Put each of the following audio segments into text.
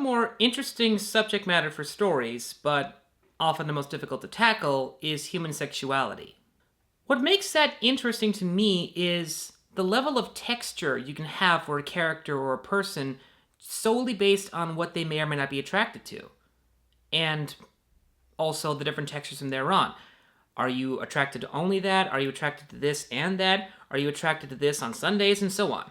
more interesting subject matter for stories, but often the most difficult to tackle, is human sexuality. What makes that interesting to me is the level of texture you can have for a character or a person solely based on what they may or may not be attracted to. And also the different textures from there on. Are you attracted to only that? Are you attracted to this and that? Are you attracted to this on Sundays? And so on.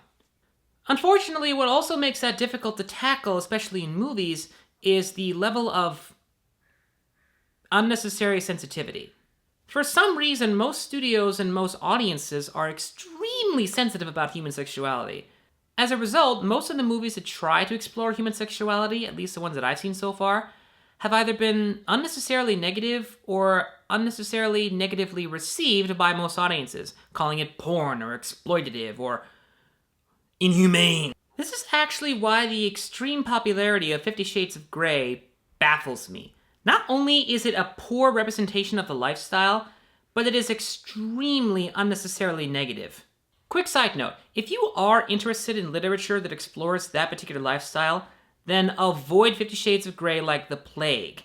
Unfortunately, what also makes that difficult to tackle, especially in movies, is the level of unnecessary sensitivity. For some reason, most studios and most audiences are extremely sensitive about human sexuality. As a result, most of the movies that try to explore human sexuality, at least the ones that I've seen so far, have either been unnecessarily negative or unnecessarily negatively received by most audiences, calling it porn or exploitative or inhumane. This is actually why the extreme popularity of 50 Shades of Grey baffles me. Not only is it a poor representation of the lifestyle, but it is extremely unnecessarily negative. Quick side note, if you are interested in literature that explores that particular lifestyle, then avoid 50 Shades of Grey like the plague.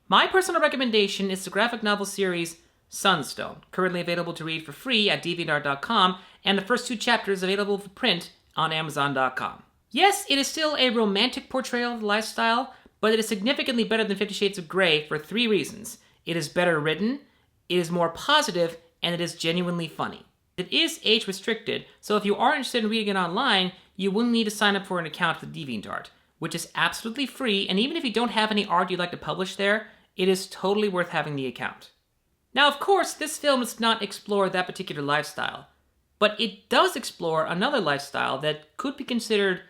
My personal recommendation is the graphic novel series Sunstone, currently available to read for free at deviantart.com, and the first 2 chapters available for print on amazon.com. Yes, it is still a romantic portrayal of the lifestyle, but it is significantly better than 50 Shades of Grey for 3 reasons. It is better written, it is more positive, and it is genuinely funny. It is age restricted, so if you are interested in reading it online, you will need to sign up for an account with DeviantArt, which is absolutely free, and even if you don't have any art you'd like to publish there, it is totally worth having the account. Now, of course, this film does not explore that particular lifestyle, but it does explore another lifestyle that could be considered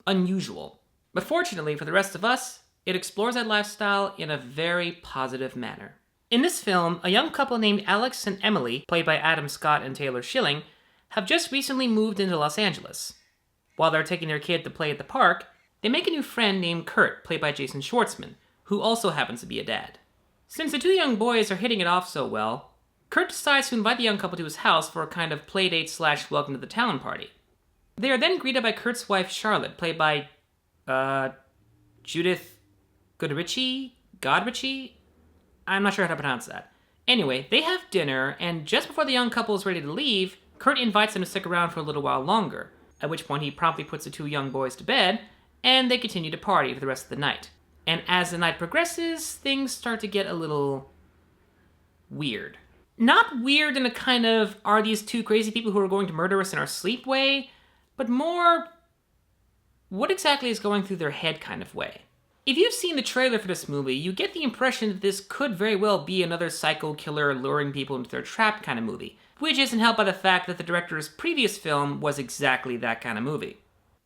unusual. But fortunately for the rest of us, it explores that lifestyle in a very positive manner. In this film, a young couple named Alex and Emily, played by Adam Scott and Taylor Schilling, have just recently moved into Los Angeles. While they're taking their kid to play at the park, they make a new friend named Kurt, played by Jason Schwartzman, who also happens to be a dad. Since the 2 young boys are hitting it off so well, Kurt decides to invite the young couple to his house for a kind of playdate / welcome to the town party. They are then greeted by Kurt's wife Charlotte, played by Judith Godrichi? I'm not sure how to pronounce that. Anyway, they have dinner, and just before the young couple is ready to leave, Kurt invites them to stick around for a little while longer, at which point he promptly puts the 2 young boys to bed, and they continue to party for the rest of the night. And as the night progresses, things start to get a little weird. Not weird in a kind of, are these 2 crazy people who are going to murder us in our sleep way, but more, what exactly is going through their head kind of way. If you've seen the trailer for this movie, you get the impression that this could very well be another psycho killer luring people into their trap kind of movie, which isn't helped by the fact that the director's previous film was exactly that kind of movie.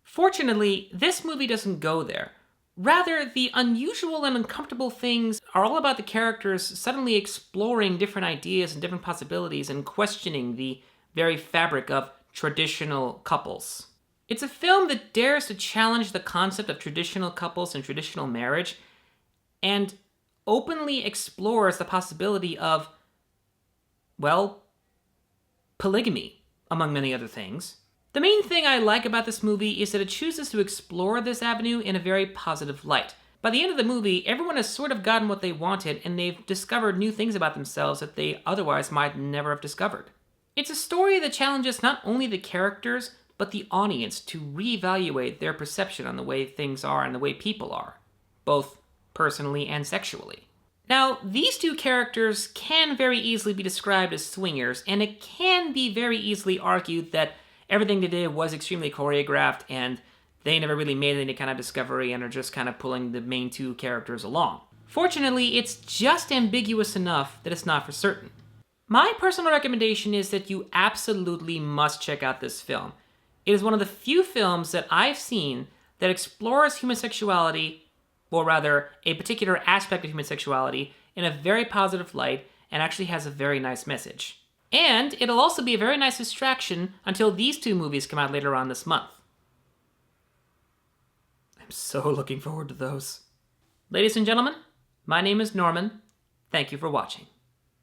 Fortunately, this movie doesn't go there. Rather, the unusual and uncomfortable things are all about the characters suddenly exploring different ideas and different possibilities and questioning the very fabric of traditional couples. It's a film that dares to challenge the concept of traditional couples and traditional marriage, and openly explores the possibility of, well, polygamy, among many other things. The main thing I like about this movie is that it chooses to explore this avenue in a very positive light. By the end of the movie, everyone has sort of gotten what they wanted, and they've discovered new things about themselves that they otherwise might never have discovered. It's a story that challenges not only the characters, but the audience to reevaluate their perception on the way things are and the way people are, both personally and sexually. Now, these 2 characters can very easily be described as swingers, and it can be very easily argued that everything they did was extremely choreographed and they never really made any kind of discovery and are just kind of pulling the main 2 characters along. Fortunately, it's just ambiguous enough that it's not for certain. My personal recommendation is that you absolutely must check out this film. It is one of the few films that I've seen that explores human sexuality, or rather, a particular aspect of human sexuality, in a very positive light and actually has a very nice message. And it'll also be a very nice distraction until these 2 movies come out later on this month. I'm so looking forward to those. Ladies and gentlemen, my name is Norman. Thank you for watching.